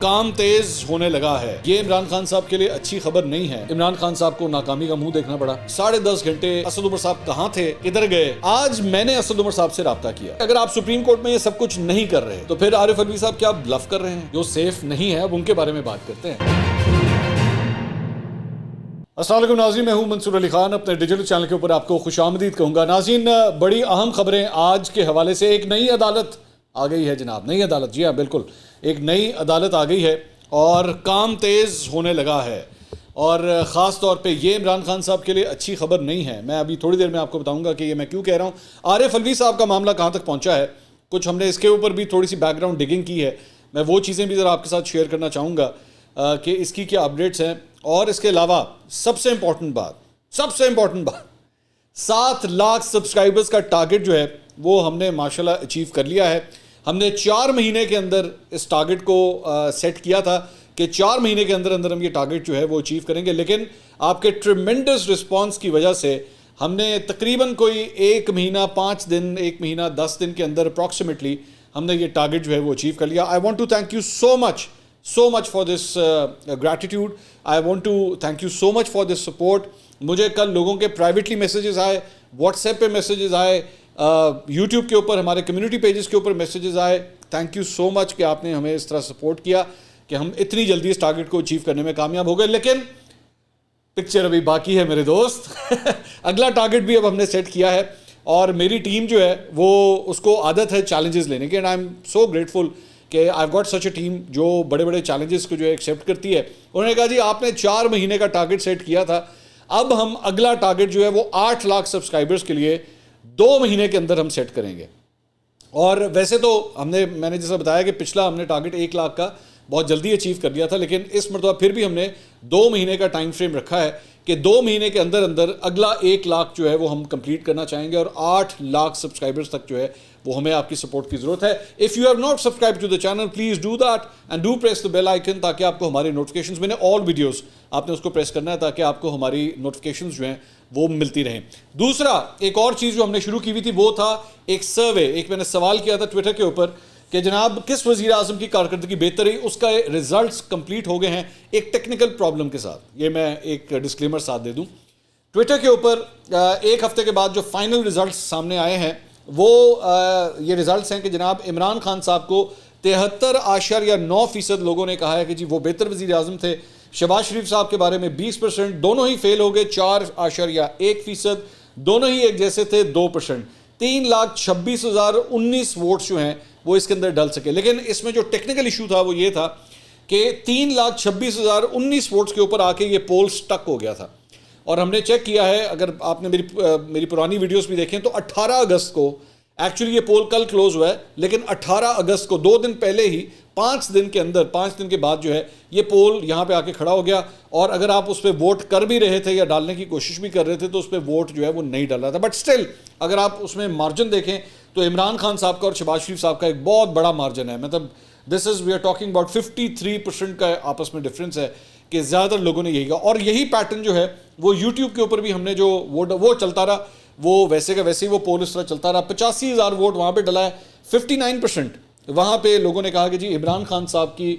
کام تیز ہونے لگا ہے. یہ عمران خان صاحب کے لیے اچھی خبر نہیں ہے. عمران خان صاحب کو ناکامی کا منہ دیکھنا پڑا. 10.5 گھنٹے اسد عمر صاحب کہاں تھے, کدھر گئے؟ آج میں نے اسد عمر صاحب سے رابطہ کیا. اگر آپ سپریم کورٹ میں یہ سب کچھ نہیں کر رہے تو پھر عارف علوی صاحب کیا بلف کر رہے ہیں جو سیف نہیں ہے؟ اب ان کے بارے میں بات کرتے ہیں. السلام علیکم ناظرین, میں ہوں منصور علی خان. اپنے ڈیجیٹل چینل کے اوپر آپ کو خوش آمدید کہوں گا. ناظرین, بڑی اہم خبریں آج کے حوالے سے. ایک نئی عدالت آ گئی ہے جناب, نئی عدالت, جی ہاں بالکل, ایک نئی عدالت آ گئی ہے اور کام تیز ہونے لگا ہے. اور خاص طور پہ یہ عمران خان صاحب کے لیے اچھی خبر نہیں ہے. میں ابھی تھوڑی دیر میں آپ کو بتاؤں گا کہ یہ میں کیوں کہہ رہا ہوں. عارف علوی صاحب کا معاملہ کہاں تک پہنچا ہے, کچھ ہم نے اس کے اوپر بھی تھوڑی سی بیک گراؤنڈ ڈگنگ کی ہے. میں وہ چیزیں بھی ذرا آپ کے ساتھ شیئر کرنا چاہوں گا کہ اس کی کیا اپڈیٹس ہیں. اور اس کے علاوہ سب سے امپورٹنٹ بات 7 لاکھ سبسکرائبرز کا ٹارگٹ جو ہے وہ ہم نے ماشاءاللہ اچیو کر لیا ہے. ہم نے 4 مہینے کے اندر اس ٹارگٹ کو سیٹ کیا تھا کہ 4 مہینے کے اندر ہم یہ ٹارگٹ جو ہے وہ اچیو کریں گے, لیکن آپ کے ٹریمنڈس رسپانس کی وجہ سے ہم نے تقریباً کوئی 1 مہینہ 5 دن 1 مہینہ 10 دن کے اندر اپروکسیمیٹلی ہم نے یہ ٹارگٹ جو ہے وہ اچیو کر لیا. I want to thank you so much for this gratitude. I want to thank you so much for this support. مجھے کل لوگوں کے پرائیویٹلی میسیجز آئے, واٹس ایپ پہ میسیجز آئے, یوٹیوب کے اوپر ہمارے کمیونٹی پیجز کے اوپر میسیجز آئے. تھینک یو سو مچ کہ آپ نے ہمیں اس طرح سپورٹ کیا کہ ہم اتنی جلدی اس ٹارگٹ کو اچیو کرنے میں کامیاب ہو گئے. لیکن پکچر ابھی باقی ہے میرے دوست. اگلا ٹارگٹ بھی اب ہم نے سیٹ کیا ہے اور میری ٹیم جو ہے وہ اس کو عادت ہے چیلنجز لینے کی. And I am so grateful کہ I got such a team جو بڑے بڑے چیلنجز کو جو ہے ایکسیپٹ کرتی ہے. انہوں نے کہا جی آپ نے 4 مہینے کا ٹارگٹ سیٹ کیا تھا, اب ہم اگلا ٹارگٹ جو ہے وہ 8 لاکھ سبسکرائبرز کے لیے 2 مہینے کے اندر ہم سیٹ کریں گے. اور ویسے تو میں نے جیسا بتایا کہ پچھلا ہم نے ٹارگٹ 1 لاکھ کا بہت جلدی اچیو کر لیا تھا, لیکن اس مرتبہ پھر بھی ہم نے 2 مہینے کا ٹائم فریم رکھا ہے کہ 2 مہینے کے اندر اگلا 1 لاکھ جو ہے وہ ہم کمپلیٹ کرنا چاہیں گے اور 8 لاکھ سبسکرائبرز تک جو ہے وہ ہمیں آپ کی سپورٹ کی ضرورت ہے. If you have not subscribed to the channel, please do that and do press the bell icon تاکہ آپ کو ہماری نوٹیفیکیشنز, میں نے all videos آپ نے اس کو پریس کرنا ہے تاکہ آپ کو ہماری نوٹیفیکیشنز جو ہیں وہ ملتی رہیں. دوسرا ایک اور چیز جو ہم نے شروع کی ہوئی تھی وہ تھا ایک سروے. ایک میں نے سوال کیا تھا ٹویٹر کے اوپر کہ جناب کس وزیر اعظم کی کارکردگی بہتر رہی, اس کا ریزلٹس کمپلیٹ ہو گئے ہیں ایک ٹیکنیکل پرابلم کے ساتھ. یہ میں ایک ڈسکلیمر ساتھ دے دوں. ٹویٹر کے اوپر 1 ہفتے کے بعد جو فائنل ریزلٹس سامنے آئے ہیں وہ یہ ریزلٹس ہیں کہ جناب عمران خان صاحب کو 73.9% لوگوں نے کہا ہے کہ جی وہ بہتر وزیر اعظم تھے. شہباز شریف صاحب کے بارے میں 20%, دونوں ہی فیل ہو گئے 4.1%, دونوں ہی ایک جیسے تھے 2%. 3,26,019 ووٹس جو ہیں وہ اس کے اندر ڈل سکے. لیکن اس میں جو ٹیکنیکل ایشو تھا وہ یہ تھا کہ 3,26,019 ووٹس کے اوپر آ کے یہ پول سٹک ہو گیا تھا. اور ہم نے چیک کیا ہے, اگر آپ نے میری پرانی ویڈیوز بھی دیکھیں تو 18 اگست کو ایکچولی یہ پول کل کلوز ہوا ہے, لیکن 18 اگست کو 2 دن پہلے ہی 5 دن کے اندر 5 دن کے بعد جو ہے یہ پول یہاں پہ آ کے کھڑا ہو گیا. اور اگر آپ اس پہ ووٹ کر بھی رہے تھے یا ڈالنے کی کوشش بھی کر رہے تھے تو اس پہ ووٹ جو ہے وہ نہیں ڈال رہا تھا. بٹ سٹل اگر آپ اس میں مارجن دیکھیں تو عمران خان صاحب کا اور شہباز شریف صاحب کا ایک بہت بڑا مارجن ہے. مطلب وی آر ٹاکنگ اباؤٹ 53% کا آپس میں ڈفرینس ہے کہ زیادہ تر لوگوں نے یہی کہا. اور یہی پیٹرن جو ہے وہ یوٹیوب کے اوپر بھی ہم نے جو وہ چلتا رہا, وہ ویسے کا ویسے ہی وہ پول اس طرح چلتا رہا. 85,000 ووٹ وہاں پہ ڈلا ہے. 59% وہاں پہ لوگوں نے کہا کہ جی عمران خان صاحب کی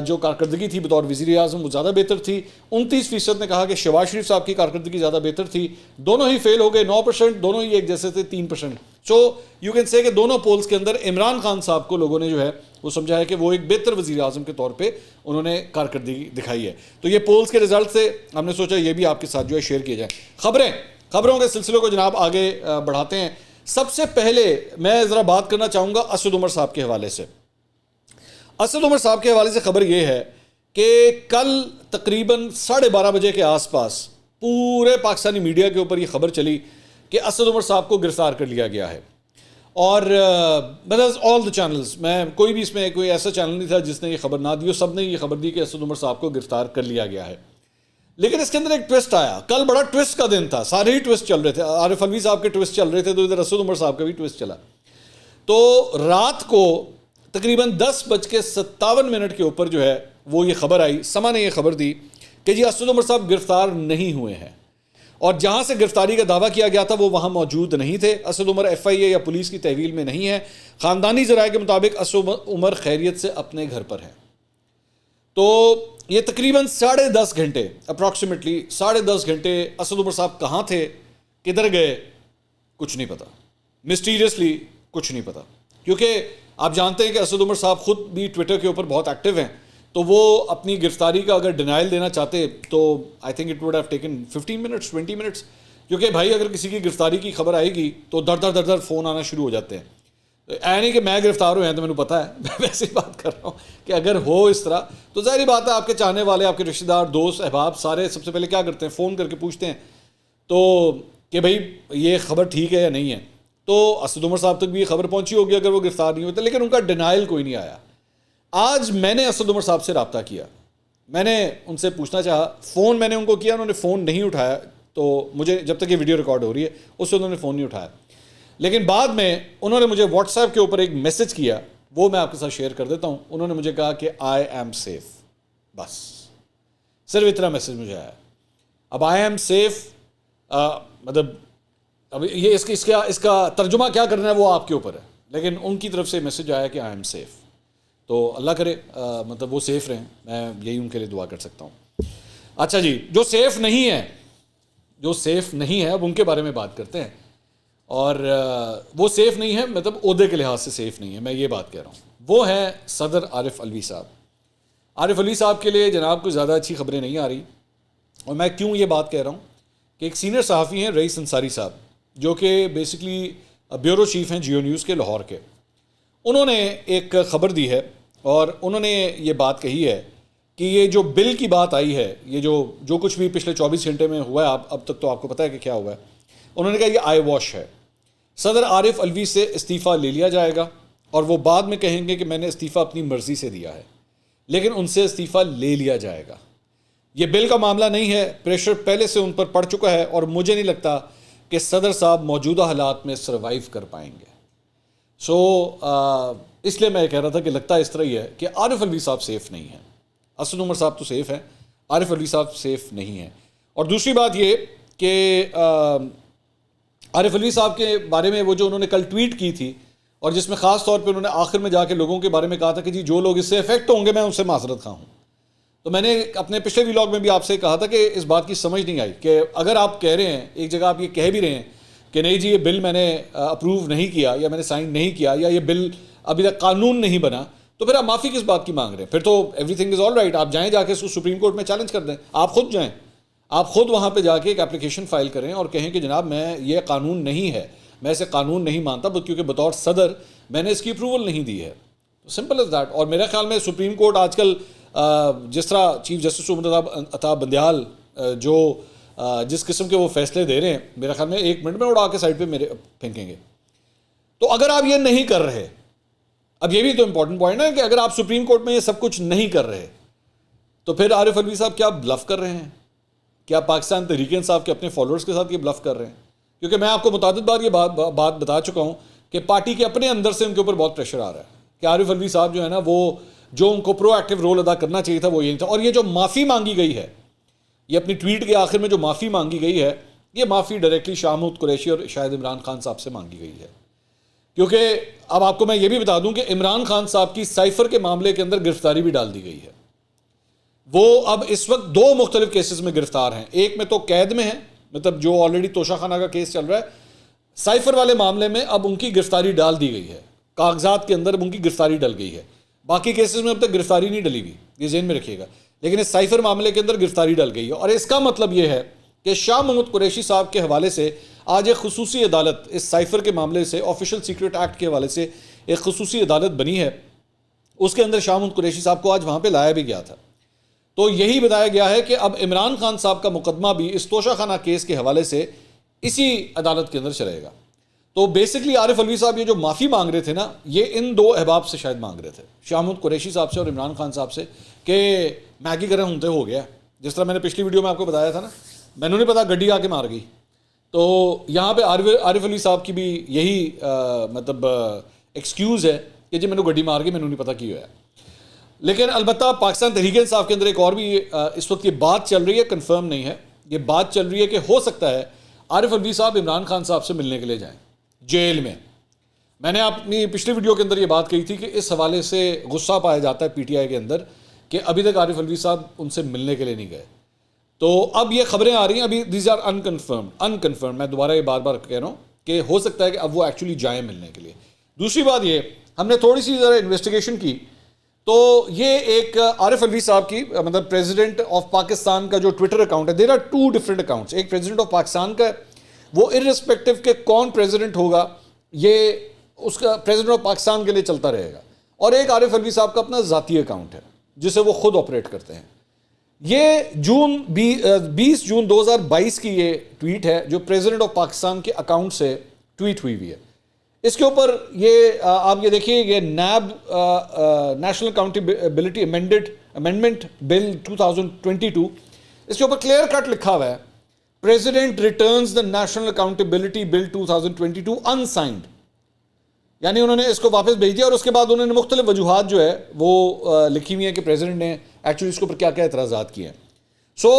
جو کارکردگی تھی بطور وزیر اعظم وہ زیادہ بہتر تھی. 29% نے کہا کہ شہباز شریف صاحب کی کارکردگی زیادہ بہتر تھی. دونوں ہی فیل ہو گئے 9%, دونوں ہی ایک جیسے تھے 3%. سو یو کین سے کہ دونوں پولز کے اندر عمران خان صاحب کو لوگوں نے جو ہے وہ سمجھا ہے کہ وہ ایک بہتر وزیر اعظم کے طور پہ انہوں نے کارکردگی دکھائی ہے. تو یہ پولز کے رزلٹ سے ہم نے سوچا یہ بھی آپ کے ساتھ جو ہے شیئر کیے جائیں. خبروں کے سلسلے کو جناب آگے بڑھاتے ہیں. سب سے پہلے میں ذرا بات کرنا چاہوں گا اسد عمر صاحب کے حوالے سے. اسد عمر صاحب کے حوالے سے خبر یہ ہے کہ کل تقریباً 12:30 بجے کے آس پاس پورے پاکستانی میڈیا کے اوپر یہ خبر چلی کہ اسد عمر صاحب کو گرفتار کر لیا گیا ہے. اور آل دا چینلز, میں کوئی بھی اس میں کوئی ایسا چینل نہیں تھا جس نے یہ خبر نہ دی, سب نے یہ خبر دی کہ اسد عمر صاحب کو گرفتار کر لیا گیا ہے. لیکن اس کے اندر ایک ٹوسٹ آیا. کل بڑا ٹوسٹ کا دن تھا, سارے ہی ٹوسٹ چل رہے تھے. عارف علوی صاحب کے ٹوسٹ چل رہے تھے تو ادھر اسد عمر صاحب کا بھی ٹوسٹ چلا. تو رات کو تقریباً 10:57 کے اوپر جو ہے وہ یہ خبر آئی, سما نے یہ خبر دی کہ جی اسد عمر صاحب گرفتار نہیں ہوئے ہیں. اور جہاں سے گرفتاری کا دعویٰ کیا گیا تھا وہ وہاں موجود نہیں تھے. اسد عمر ایف آئی اے یا پولیس کی تحویل میں نہیں ہے. خاندانی ذرائع کے مطابق اسد عمر خیریت سے اپنے گھر پر ہے. تو یہ تقریباً 10.5 گھنٹے اپروکسیمیٹلی 10.5 گھنٹے اسد عمر صاحب کہاں تھے, کدھر گئے, کچھ نہیں پتا. مسٹیریسلی کچھ نہیں پتا, کیونکہ آپ جانتے ہیں کہ اسد عمر صاحب خود بھی ٹویٹر کے اوپر بہت ایکٹیو ہیں, تو وہ اپنی گرفتاری کا اگر ڈینائل دینا چاہتے تو I think it would have taken 15 minutes 20 minutes, کیونکہ بھائی اگر کسی کی گرفتاری کی خبر آئے گی تو در فون آنا شروع ہو جاتے ہیں. نہیں کہ میں گرفتار ہوئے ہیں تو مجھے پتا ہے, میں ویسے ہی بات کر رہا ہوں کہ اگر ہو اس طرح تو ظاہری بات ہے آپ کے چاہنے والے, آپ کے رشتہ دار, دوست, احباب سارے سب سے پہلے کیا کرتے ہیں, فون کر کے پوچھتے ہیں تو کہ بھائی یہ خبر ٹھیک ہے یا نہیں ہے. تو اسد عمر صاحب تک بھی یہ خبر پہنچی ہوگی اگر وہ گرفتار نہیں ہوتے, لیکن ان کا ڈینائل کوئی نہیں آیا. آج میں نے اسد عمر صاحب سے رابطہ کیا, میں نے ان سے پوچھنا چاہا, فون میں نے ان کو کیا, انہوں نے فون نہیں اٹھایا, تو مجھے جب تک یہ ویڈیو ریکارڈ ہو رہی ہے اس سے انہوں نے فون نہیں اٹھایا. لیکن بعد میں انہوں نے مجھے واٹس ایپ کے اوپر ایک میسج کیا, وہ میں آپ کے ساتھ شیئر کر دیتا ہوں. انہوں نے مجھے کہا کہ آئی ایم سیف, بس صرف اتنا میسج مجھے آیا. اب آئی ایم سیف مطلب اب یہ اس کا ترجمہ کیا کرنا ہے وہ آپ کے اوپر ہے, لیکن ان کی طرف سے میسج آیا کہ آئی ایم سیف. تو اللہ کرے مطلب وہ سیف رہیں, میں یہی ان کے لیے دعا کر سکتا ہوں. اچھا جی, جو سیف نہیں ہے اب ان کے بارے میں بات کرتے ہیں. اور وہ سیف نہیں ہے مطلب عہدے کے لحاظ سے سیف نہیں ہے, میں یہ بات کہہ رہا ہوں. وہ ہے صدر عارف علوی صاحب. عارف علوی صاحب کے لیے جناب کو زیادہ اچھی خبریں نہیں آ رہی, اور میں کیوں یہ بات کہہ رہا ہوں کہ ایک سینئر صحافی ہیں رئیس انصاری صاحب, جو کہ بیسکلی بیورو چیف ہیں جیو نیوز کے لاہور کے. انہوں نے ایک خبر دی ہے اور انہوں نے یہ بات کہی ہے کہ یہ جو بل کی بات آئی ہے, یہ جو کچھ بھی پچھلے 24 گھنٹے میں ہوا ہے, اب تک تو آپ کو پتہ ہے کہ کیا ہوا ہے. انہوں نے کہا یہ آئی واش ہے. صدر عارف علوی سے استعفیٰ لے لیا جائے گا اور وہ بعد میں کہیں گے کہ میں نے استعفیٰ اپنی مرضی سے دیا ہے, لیکن ان سے استعفیٰ لے لیا جائے گا. یہ بل کا معاملہ نہیں ہے, پریشر پہلے سے ان پر پڑ چکا ہے اور مجھے نہیں لگتا کہ صدر صاحب موجودہ حالات میں سروائیو کر پائیں گے. اس لیے میں یہ کہہ رہا تھا کہ لگتا ہے اس طرح ہی ہے کہ عارف علوی صاحب سیف نہیں ہیں. اسد عمر صاحب تو سیف ہیں, عارف علوی صاحب سیف نہیں ہیں. اور دوسری بات یہ کہ عارف علوی صاحب کے بارے میں وہ جو انہوں نے کل ٹویٹ کی تھی, اور جس میں خاص طور پہ انہوں نے آخر میں جا کے لوگوں کے بارے میں کہا تھا کہ جی جو لوگ اس سے افیکٹ ہوں گے میں ان سے معذرت خواہ ہوں. تو میں نے اپنے پچھلے ویلاگ میں بھی آپ سے کہا تھا کہ اس بات کی سمجھ نہیں آئی کہ اگر آپ کہہ رہے ہیں, ایک جگہ آپ یہ کہہ بھی رہے ہیں کہ نہیں جی یہ بل میں نے اپروو نہیں کیا یا میں نے سائن نہیں کیا یا یہ بل ابھی تک قانون نہیں بنا, تو پھر آپ معافی کس بات کی مانگ رہے ہیں؟ پھر تو every thing is all right, آپ جائیں جا کے اس کو سپریم کورٹ میں چیلنج کر دیں. آپ خود جائیں, آپ خود وہاں پہ جا کے ایک اپلیکیشن فائل کریں اور کہیں کہ جناب میں یہ قانون نہیں ہے, میں اسے قانون نہیں مانتا کیونکہ بطور صدر میں نے اس کی اپروول نہیں دی ہے. Simple is that. اور میرے خیال میں سپریم کورٹ آج کل جس طرح چیف جسٹس عمر عطا بندیال جو جس قسم کے وہ فیصلے دے رہے ہیں, میرے خیال میں 1 منٹ میں اڑا کے سائڈ پہ میرے پھینکیں گے. تو اگر آپ یہ نہیں کر رہے, اب یہ بھی تو امپورٹنٹ پوائنٹ ہے کہ اگر آپ سپریم کورٹ میں یہ سب کچھ نہیں کر رہے تو پھر عارف علوی صاحب کیا بلف کر رہے ہیں؟ کیا پاکستان تحریک انصاف کے اپنے فالوورز کے ساتھ یہ بلف کر رہے ہیں؟ کیونکہ میں آپ کو متعدد بار یہ بات بتا چکا ہوں کہ پارٹی کے اپنے اندر سے ان کے اوپر بہت پریشر آ رہا ہے کہ عارف علوی صاحب جو ہے نا, وہ جو ان کو پرو ایکٹیو رول ادا کرنا چاہیے تھا وہ یہ نہیں تھا. اور یہ جو معافی مانگی گئی ہے, یہ اپنی ٹویٹ کے آخر میں جو معافی مانگی گئی ہے, یہ معافی ڈائریکٹلی شاہ محمود قریشی اور شاہد عمران خان صاحب سے مانگی گئی ہے. کیونکہ اب آپ کو میں یہ بھی بتا دوں کہ عمران خان صاحب کی سائفر کے معاملے کے اندر گرفتاری بھی ڈال دی گئی ہے. وہ اب اس وقت 2 مختلف کیسز میں گرفتار ہیں. ایک میں تو قید میں ہیں, مطلب جو آلریڈی توشہ خانہ کا کیس چل رہا ہے. سائفر والے معاملے میں اب ان کی گرفتاری ڈال دی گئی ہے, کاغذات کے اندر ان کی گرفتاری ڈل گئی ہے. باقی کیسز میں اب تک گرفتاری نہیں ڈلی ہوئی, یہ ذہن میں رکھیے گا, لیکن اس سائفر معاملے کے اندر گرفتاری ڈل گئی ہے. اور اس کا مطلب یہ ہے کہ شاہ محمود قریشی صاحب کے حوالے سے آج ایک خصوصی عدالت اس سائفر کے معاملے سے, آفیشل سیکرٹ ایکٹ کے حوالے سے ایک خصوصی عدالت بنی ہے. اس کے اندر شاہ محمود قریشی صاحب کو آج وہاں پہ لایا بھی گیا تھا. تو یہی بتایا گیا ہے کہ اب عمران خان صاحب کا مقدمہ بھی اس توشہ خانہ کیس کے حوالے سے اسی عدالت کے اندر چلے گا. تو بیسکلی عارف علوی صاحب یہ جو معافی مانگ رہے تھے نا, یہ ان 2 احباب سے شاید مانگ رہے تھے, شاہ محمود قریشی صاحب سے اور عمران خان صاحب سے, کہ میگی کریں ہونتے ہو گیا. جس طرح میں نے پچھلی ویڈیو میں آپ کو بتایا تھا نا, میں نے نہیں پتا گڈی آ کے مار گئی. تو یہاں پہ عارف علوی صاحب کی بھی یہی مطلب ایکسکیوز ہے کہ جی میں نے گڈی مار گئی, میں نے نہیں پتا کی ہوا ہے. لیکن البتہ پاکستان تحریک انصاف کے اندر ایک اور بھی اس وقت یہ بات چل رہی ہے, کنفرم نہیں ہے, یہ بات چل رہی ہے کہ ہو سکتا ہے عارف علوی صاحب عمران خان صاحب سے ملنے کے لیے جائیں جیل میں. میں نے اپنی پچھلی ویڈیو کے اندر یہ بات کہی تھی کہ اس حوالے سے غصہ پایا جاتا ہے پی ٹی آئی کے اندر کہ ابھی تک عارف الوی صاحب ان سے ملنے کے لیے نہیں گئے. تو اب یہ خبریں آ رہی ہیں, ابھی دیز آر انکنفرم, میں دوبارہ یہ بار بار کہہ رہا ہوں کہ ہو سکتا ہے کہ اب وہ ایکچولی جائیں ملنے کے لیے. دوسری بات یہ, ہم نے تھوڑی سی ذرا انویسٹیگیشن کی تو یہ ایک عارف الوی صاحب کی مطلب پریزیڈنٹ آف پاکستان کا جو ٹویٹر اکاؤنٹ ہے, دیر آر 2 ڈفرنٹ اکاؤنٹس. ایک پریزیڈنٹ آف پاکستان کا ہے, وہ ارسپیکٹو کہ کون پریزیڈنٹ ہوگا یہ اس کا پریزیڈنٹ آف پاکستان کے لیے چلتا رہے گا, اور ایک عارف الوی صاحب کا اپنا ذاتی اکاؤنٹ ہے جسے وہ خود آپریٹ کرتے ہیں. یہ 20 جون 2022 کی یہ ٹویٹ ہے جو پریزیڈنٹ آف پاکستان کے اکاؤنٹ سے ٹویٹ ہوئی ہے. اس کے اوپر یہ آپ یہ دیکھیے, یہ نیب نیشنل اکاؤنٹیبلٹی امینڈمنٹ بل 2022, اس کے اوپر کلیئر کٹ لکھا ہوا ہے president returns the national accountability bill 2022 unsigned, یعنی انہوں نے اس کو واپس بھیج دیا. اور اس کے بعد انہوں نے مختلف وجوہات جو ہے وہ لکھی ہوئی ہیں کہ پریزیڈنٹ نے ایکچولی اس کے اوپر کیا کیا اعتراضات کیے ہیں. سو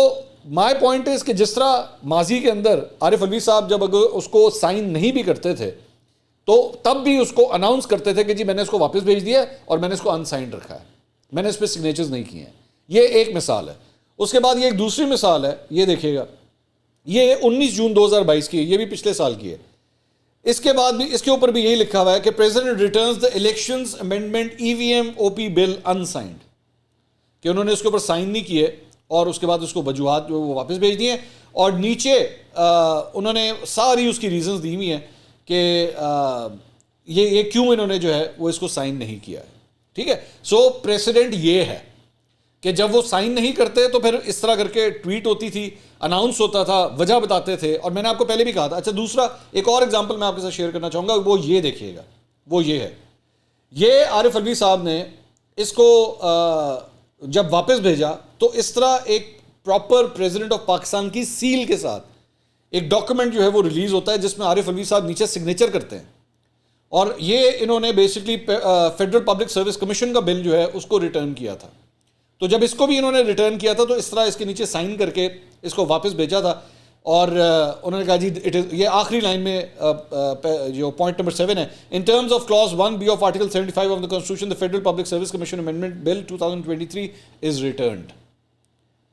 مائی پوائنٹ از کہ جس طرح ماضی کے اندر عارف الوی صاحب جب اگر اس کو سائن نہیں بھی کرتے تھے تو تب بھی اس کو اناؤنس کرتے تھے کہ جی میں نے اس کو واپس بھیج دیا اور میں نے اس کو انسائنڈ رکھا ہے, میں نے اس پہ سگنیچرز نہیں کیے ہیں. یہ ایک مثال ہے. اس کے بعد یہ ایک دوسری مثال ہے, یہ دیکھیے گا, یہ 19 جون 2022 کی ہے, یہ بھی پچھلے سال کی ہے. اس کے بعد بھی اس کے اوپر بھی یہی لکھا ہوا ہے کہ president returns the elections amendment EVM-OP bill unsigned, کہ انہوں نے اس کے اوپر سائن نہیں کیے اور اس کے بعد اس کو وجوہات جو وہ واپس بھیج دیے, اور نیچے انہوں نے ساری اس کی ریزنز دی ہوئی ہیں کہ یہ کیوں انہوں نے جو ہے وہ اس کو سائن نہیں کیا ہے. ٹھیک ہے, سو پریسیڈنٹ یہ ہے کہ جب وہ سائن نہیں کرتے تو پھر اس طرح کر کے ٹویٹ ہوتی تھی, اناؤنس ہوتا تھا, وجہ بتاتے تھے, اور میں نے آپ کو پہلے بھی کہا تھا. اچھا دوسرا ایک اور ایگزامپل میں آپ کے ساتھ شیئر کرنا چاہوں گا, وہ یہ دیکھیے گا, وہ یہ ہے, یہ عارف الوی صاحب نے اس کو جب واپس بھیجا تو اس طرح ایک پراپر پریزیڈنٹ آف پاکستان کی سیل کے ساتھ ایک ڈاکومنٹ جو ہے وہ ریلیز ہوتا ہے جس میں عارف الوی صاحب نیچے سگنیچر کرتے ہیں, اور یہ انہوں نے basically federal public service commission کا بل جو ہے اس کو ریٹرن کیا تھا. تو جب اس کو بھی انہوں نے ریٹرن کیا تھا تو اس طرح اس کے نیچے سائن کر کے اس کو واپس بھیجا تھا, اور انہوں نے کہا جی یہ آخری لائن میں جو پوائنٹ نمبر 7 ہے, in terms of clause 1B of article 75 of the constitution the federal public service commission amendment bill 2023 is returned.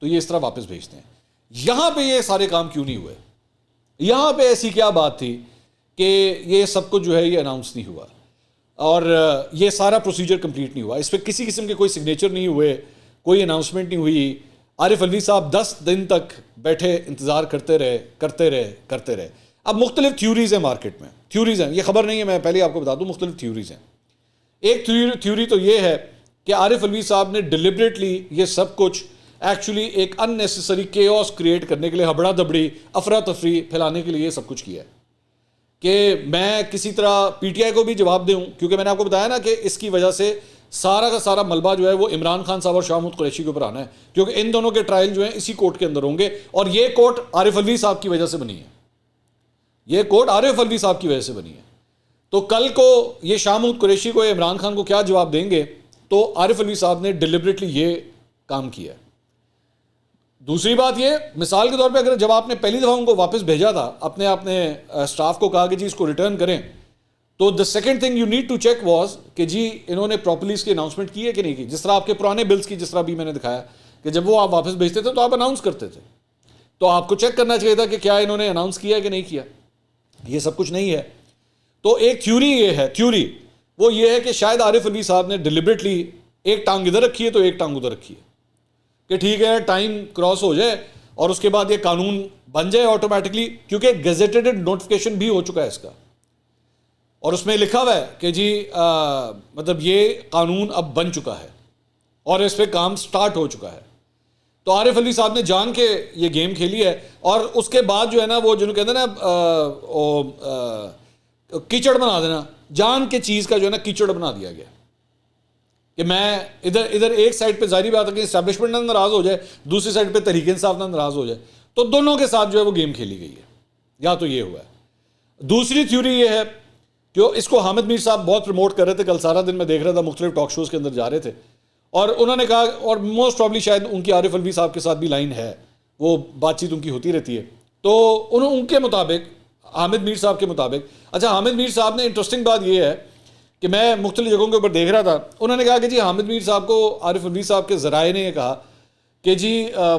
تو یہ اس طرح واپس بھیجتے ہیں. یہاں پہ یہ سارے کام کیوں نہیں ہوئے؟ یہاں پہ ایسی کیا بات تھی کہ یہ سب کچھ جو ہے یہ اناؤنس نہیں ہوا اور یہ سارا پروسیجر کمپلیٹ نہیں ہوا, اس پہ کسی قسم کے کوئی سگنیچر نہیں ہوئے, کوئی اناؤنسمنٹ نہیں ہوئی. عارف الوی صاحب 10 دن تک بیٹھے انتظار کرتے رہے. اب مختلف تھیوریز ہیں مارکیٹ میں, تھیوریز ہیں, یہ خبر نہیں ہے, میں پہلے آپ کو بتا دوں مختلف تھیوریز ہیں. ایک تھیوری تو یہ ہے کہ عارف الوی صاحب نے ڈیلیبریٹلی یہ سب کچھ ایکچولی ایک ان نیسیسری کیوس کریٹ کرنے کے لیے, ہبڑا دبڑی, افراتفری پھیلانے کے لیے یہ سب کچھ کیا ہے کہ میں کسی طرح PTI کو بھی جواب دوں, کیونکہ میں نے آپ کو بتایا نا کہ اس کی وجہ سے سارا کا سارا ملبہ جو ہے وہ عمران خان صاحب اور شاہ محمود قریشی کے اوپر آنا ہے, کیونکہ ان دونوں کے ٹرائل جو ہیں اسی کورٹ کے اندر ہوں گے, اور یہ کورٹ عارف الوی صاحب کی وجہ سے بنی ہے, یہ کورٹ عارف الوی صاحب کی وجہ سے بنی ہے. تو کل کو یہ شاہ محمود قریشی کو, عمران خان کو کیا جواب دیں گے؟ تو عارف الوی صاحب نے ڈیلیبریٹلی یہ کام کیا ہے. دوسری بات یہ, مثال کے طور پہ اگر جب آپ نے پہلی دفعہ ان کو واپس بھیجا تھا, اپنے اسٹاف کو کہا کہ جی اس کو ریٹرن کریں, تو the second thing you need to check was کہ جی انہوں نے پراپرلی اس کی اناؤنسمنٹ کی ہے کہ نہیں کی. جس طرح آپ کے پرانے بلز کی, جس طرح بھی میں نے دکھایا کہ جب وہ آپ واپس بھیجتے تھے تو آپ اناؤنس کرتے تھے, تو آپ کو چیک کرنا چاہیے تھا کہ کیا انہوں نے اناؤنس کیا ہے کہ نہیں کیا. یہ سب کچھ نہیں ہے. تو ایک تھیوری یہ ہے, تھیوری وہ یہ ہے کہ شاید عارف الوی صاحب نے ڈیلیبریٹلی ایک ٹانگ ادھر رکھی ہے تو ایک ٹانگ ادھر رکھی ہے کہ ٹھیک ہے ٹائم کراس ہو جائے اور اس کے بعد یہ قانون بن جائے آٹومیٹکلی, کیونکہ گیزیٹڈ نوٹیفیکیشن بھی ہو چکا ہے اس کا, اور اس میں لکھا ہوا ہے کہ جی مطلب یہ قانون اب بن چکا ہے اور اس پہ کام سٹارٹ ہو چکا ہے. تو عارف الوی صاحب نے جان کے یہ گیم کھیلی ہے, اور اس کے بعد جو ہے نا وہ جنہوں کہتے ہیں نا کیچڑ بنا دینا, جان کے چیز کا جو ہے نا کیچڑ بنا دیا گیا کہ میں ادھر ایک سائڈ پہ ظاہری بات ہے کہ اسٹیبلشمنٹ نہ ناراض ہو جائے, دوسری سائڈ پہ تحریک انصاف نہ ناراض ہو جائے, تو دونوں کے ساتھ جو ہے وہ گیم کھیلی گئی ہے, یا تو یہ ہوا ہے. دوسری تھیوری یہ ہے کہ اس کو حامد میر صاحب بہت پروموٹ کر رہے تھے, کل سارا دن میں دیکھ رہا تھا مختلف ٹاک شوز کے اندر جا رہے تھے, اور انہوں نے کہا, اور موسٹ پرابلی شاید ان کی عارف الوی صاحب کے ساتھ بھی لائن ہے, وہ بات چیت ان کی ہوتی رہتی ہے, تو ان کے مطابق, حامد میر صاحب کے مطابق, اچھا حامد میر صاحب نے انٹرسٹنگ بات یہ ہے کہ میں مختلف جگہوں کے اوپر دیکھ رہا تھا, انہوں نے کہا کہ جی حامد میر صاحب کو عارف الوی صاحب کے ذرائع نے یہ کہا کہ جی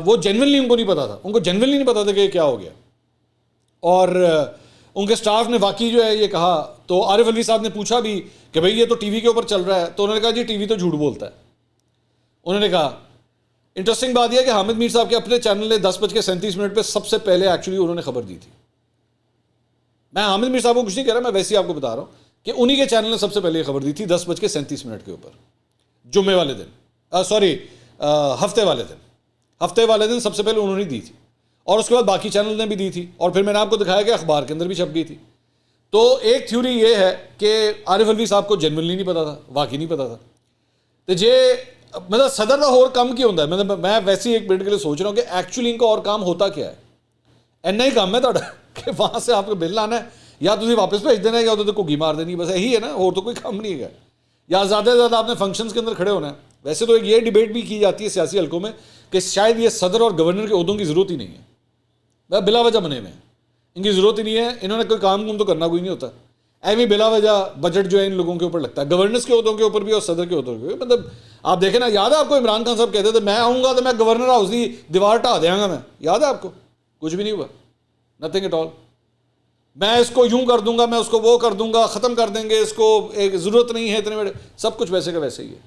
وہ جنرلی ان کو نہیں پتا تھا, ان کو جنرلی نہیں پتا تھا کہ کیا ہو گیا, اور ان کے سٹاف نے واقعی جو ہے یہ کہا. تو عارف الوی صاحب نے پوچھا بھی کہ بھئی یہ تو ٹی وی کے اوپر چل رہا ہے, تو انہوں نے کہا جی ٹی وی تو جھوٹ بولتا ہے. انہوں نے کہا انٹرسٹنگ بات یہ ہے کہ حامد میر صاحب کے اپنے چینل نے 10:37 پہ سب سے پہلے ایکچولی انہوں نے خبر دی تھی. میں حامد میر صاحب کو کچھ نہیں کہہ رہا, میں ویسے ہی آپ کو بتا رہا ہوں کہ انہی کے چینل نے سب سے پہلے یہ خبر دی تھی 10:37 کے اوپر, جمعے والے دن, سوری ہفتے والے دن سب سے پہلے انہوں نے دی تھی, اور اس کے بعد باقی چینل نے بھی دی تھی, اور پھر میں نے آپ کو دکھایا کہ اخبار کے اندر بھی چھپ گئی تھی. تو ایک تھیوری یہ ہے کہ عارف الوی صاحب کو جنرلی نہیں پتا تھا, واقعی نہیں پتا تھا. تو یہ مطلب صدر کا اور کم کی ہوتا ہے, مطلب میں ویسے ہی ایک منٹ کے لیے سوچ رہا ہوں کہ ایکچولی ان کا اور کام ہوتا کیا ہے. اینا ہی کام ہے تھوڑا کہ وہاں سے آپ کو بل لانا ہے, یا تجھے واپس بھیج دینا ہے, یا تو گھی مار دینی, بس یہی ہے نا, اور تو کوئی کام نہیں ہے. یا زیادہ سے زیادہ آپ نے فنکشنز کے اندر کھڑے ہونا ہے. ویسے تو ایک یہ ڈیبیٹ بھی کی جاتی ہے سیاسی حلقوں میں کہ شاید یہ صدر اور گورنر کے عہدوں کی ضرورت ہی نہیں ہے, بلا وجہ بنے ہوئے ہیں, ان کی ضرورت ہی نہیں ہے, انہوں نے کوئی کام تو کرنا کوئی نہیں ہوتا. ایویں بلا وجہ بجٹ جو ہے ان لوگوں کے اوپر لگتا ہے, گورننس کے عہدوں کے اوپر بھی اور صدر کے عہدوں کے اوپر. مطلب آپ دیکھیں نا, یاد ہے آپ کو عمران خان صاحب کہتے تھے میں آؤں گا تو میں گورنر ہاؤس کی دیوار ٹھا دیا گا, میں یاد ہے آپ کو, کچھ بھی نہیں ہوا, نتھنگ ایٹ آل. میں اس کو یوں کر دوں گا, میں اس کو وہ کر دوں گا, ختم کر دیں گے اس کو, ایک ضرورت نہیں ہے اتنے بڑے, سب کچھ ویسے کا ویسے ہی ہے,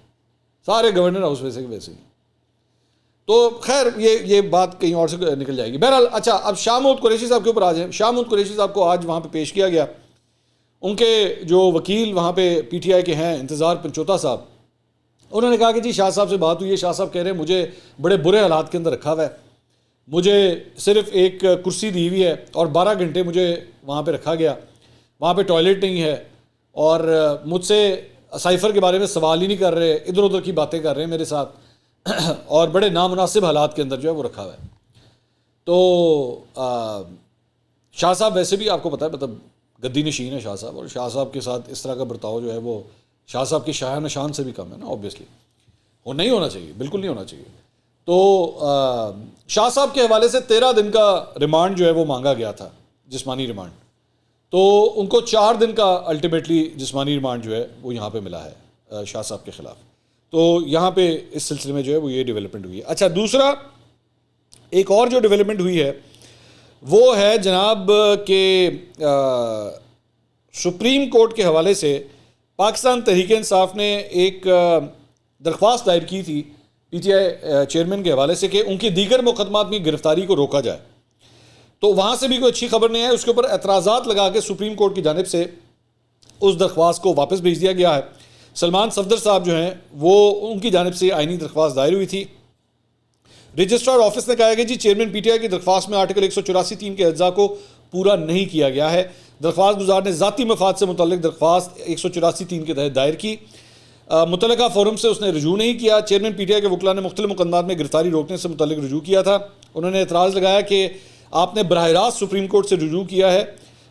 سارے گورنر ہاؤس ویسے کے ویسے ہی. تو خیر یہ بات کہیں اور سے نکل جائے گی. بہرحال اچھا, اب شاہ محمود قریشی صاحب کے اوپر آ جائیں. شاہ محمود قریشی صاحب کو آج وہاں پہ پیش کیا گیا. ان کے جو وکیل وہاں پہ پی ٹی آئی کے ہیں انتظار پنچوتا صاحب, انہوں نے کہا کہ جی شاہ صاحب سے بات ہوئی ہے, شاہ صاحب کہہ رہے ہیں مجھے بڑے برے حالات کے اندر رکھا ہوا ہے, مجھے صرف ایک کرسی دی ہوئی ہے اور 12 گھنٹے مجھے وہاں پہ رکھا گیا, وہاں پہ ٹوائلٹ نہیں ہے, اور مجھ سے سائفر کے بارے میں سوال ہی نہیں کر رہے, ادھر ادھر کی باتیں کر رہے ہیں میرے ساتھ, اور بڑے نامناسب حالات کے اندر جو ہے وہ رکھا ہوا ہے. تو شاہ صاحب ویسے بھی آپ کو پتہ ہے مطلب گدی نشین ہے شاہ صاحب, اور شاہ صاحب کے ساتھ اس طرح کا برتاؤ جو ہے وہ شاہ صاحب کی شاہ نشان سے بھی کم ہے نا, اوبیسلی وہ نہیں ہونا چاہیے, بالکل نہیں ہونا چاہیے. تو شاہ صاحب کے حوالے سے 13 دن کا ریمانڈ جو ہے وہ مانگا گیا تھا, جسمانی ریمانڈ, تو ان کو 4 دن کا الٹیمیٹلی جسمانی ریمانڈ جو ہے وہ یہاں پہ ملا ہے شاہ صاحب کے خلاف. تو یہاں پہ اس سلسلے میں جو ہے وہ یہ ڈیولپمنٹ ہوئی ہے. اچھا, دوسرا ایک اور جو ڈیولپمنٹ ہوئی ہے وہ ہے جناب کہ سپریم کورٹ کے حوالے سے پاکستان تحریک انصاف نے ایک درخواست دائر کی تھی پی ٹی آئی چیئرمین کے حوالے سے کہ ان کی دیگر مقدمات میں گرفتاری کو روکا جائے. تو وہاں سے بھی کوئی اچھی خبر نہیں ہے, اس کے اوپر اعتراضات لگا کے سپریم کورٹ کی جانب سے اس درخواست کو واپس بھیج دیا گیا ہے. سلمان صفدر صاحب جو ہیں وہ ان کی جانب سے آئینی درخواست دائر ہوئی تھی. رجسٹرار آفس نے کہا ہے کہ جی چیئرمین پی ٹی آئی کی درخواست میں آرٹیکل 184(3) کے اجزاء کو پورا نہیں کیا گیا ہے. درخواست گزار نے ذاتی مفاد سے متعلق درخواست 184(3) کے تحت دائر کی. متعلقہ فورم سے اس نے رجوع نہیں کیا. چیئرمین پی ٹی آئی کے وکلاء نے مختلف مقدمات میں گرفتاری روکنے سے متعلق رجوع کیا تھا. انہوں نے اعتراض لگایا کہ آپ نے براہ راست سپریم کورٹ سے رجوع کیا ہے,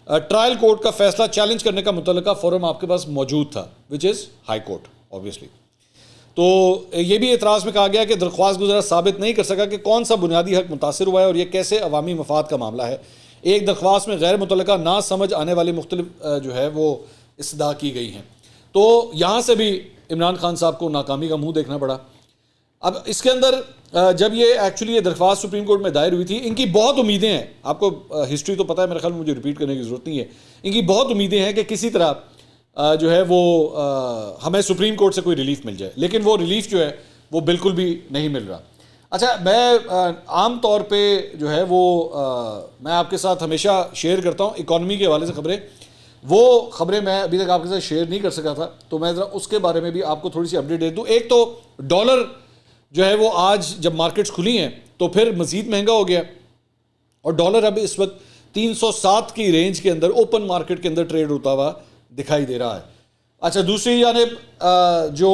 ٹرائل کورٹ کا فیصلہ چیلنج کرنے کا متعلقہ فورم آپ کے پاس موجود تھا, وچ از ہائی کورٹ اوبیسلی. تو یہ بھی اعتراض میں کہا گیا کہ درخواست گزار ثابت نہیں کر سکا کہ کون سا بنیادی حق متاثر ہوا ہے اور یہ کیسے عوامی مفاد کا معاملہ ہے. ایک درخواست میں غیر متعلقہ نہ سمجھ آنے والی مختلف جو ہے وہ استدعا کی گئی ہیں. تو یہاں سے بھی عمران خان صاحب کو ناکامی کا منہ دیکھنا پڑا. اب اس کے اندر جب یہ ایکچولی یہ درخواست سپریم کورٹ میں دائر ہوئی تھی, ان کی بہت امیدیں ہیں, آپ کو ہسٹری تو پتہ ہے میرے خیال میں, مجھے ریپیٹ کرنے کی ضرورت نہیں ہے, ان کی بہت امیدیں ہیں کہ کسی طرح جو ہے وہ ہمیں سپریم کورٹ سے کوئی ریلیف مل جائے, لیکن وہ ریلیف جو ہے وہ بالکل بھی نہیں مل رہا. اچھا, میں عام طور پہ جو ہے وہ میں آپ کے ساتھ ہمیشہ شیئر کرتا ہوں اکانومی کے حوالے سے خبریں, وہ خبریں میں ابھی تک آپ کے ساتھ شیئر نہیں کر سکا تھا, تو میں ذرا اس کے بارے میں بھی آپ کو تھوڑی سی اپڈیٹ دے دوں. ایک تو ڈالر جو ہے وہ آج جب مارکیٹس کھلی ہیں تو پھر مزید مہنگا ہو گیا, اور ڈالر اب اس وقت 307 کی رینج کے اندر اوپن مارکیٹ کے اندر ٹریڈ ہوتا ہوا دکھائی دے رہا ہے. اچھا, دوسری جانب جو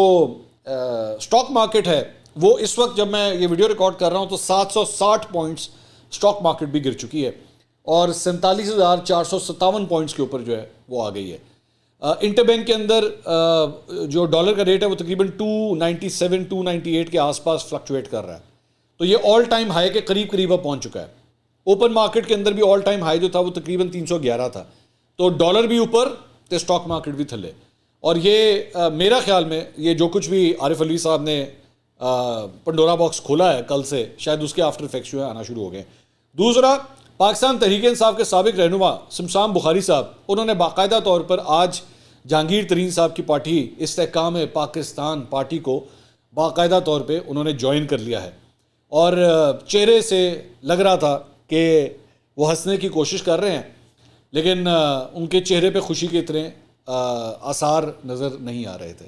سٹاک مارکیٹ ہے وہ اس وقت جب میں یہ ویڈیو ریکارڈ کر رہا ہوں تو 760 پوائنٹس سٹاک مارکیٹ بھی گر چکی ہے, اور 47,457 پوائنٹس کے اوپر جو ہے وہ آ گئی ہے. انٹر بینک کے اندر جو ڈالر کا ریٹ ہے وہ تقریباً 297 298 کے آس پاس فلکچویٹ کر رہا ہے, تو یہ آل ٹائم ہائی کے قریب قریب اب پہنچ چکا ہے. اوپن مارکیٹ کے اندر بھی آل ٹائم ہائی جو تھا وہ تقریباً 311 تھا, تو ڈالر بھی اوپر تو اسٹاک مارکیٹ بھی تھلے. اور یہ میرا خیال میں یہ جو کچھ بھی عارف علوی صاحب نے پنڈورا باکس کھولا ہے کل سے، شاید اس کے آفٹر ایفیکٹس جو ہے آنا شروع ہو گئے. دوسرا، پاکستان تحریک انصاف کے سابق رہنما سمسام بخاری صاحب، انہوں نے باقاعدہ طور پر آج جہانگیر ترین صاحب کی پارٹی استحکام پاکستان پارٹی کو باقاعدہ طور پہ انہوں نے جوائن کر لیا ہے، اور چہرے سے لگ رہا تھا کہ وہ ہنسنے کی کوشش کر رہے ہیں، لیکن ان کے چہرے پہ خوشی کے اتنے آثار نظر نہیں آ رہے تھے.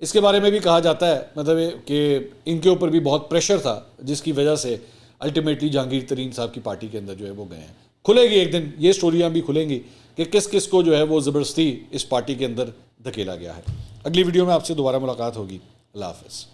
اس کے بارے میں بھی کہا جاتا ہے مطلب کہ ان کے اوپر بھی بہت پریشر تھا، جس کی وجہ سے الٹیمیٹلی جہانگیر ترین صاحب کی پارٹی کے اندر جو ہے وہ گئے ہیں. کھلے گی ایک دن یہ سٹوریاں بھی کھلیں گی کہ کس کس کو جو ہے وہ زبردستی اس پارٹی کے اندر دھکیلا گیا ہے. اگلی ویڈیو میں آپ سے دوبارہ ملاقات ہوگی. اللہ حافظ.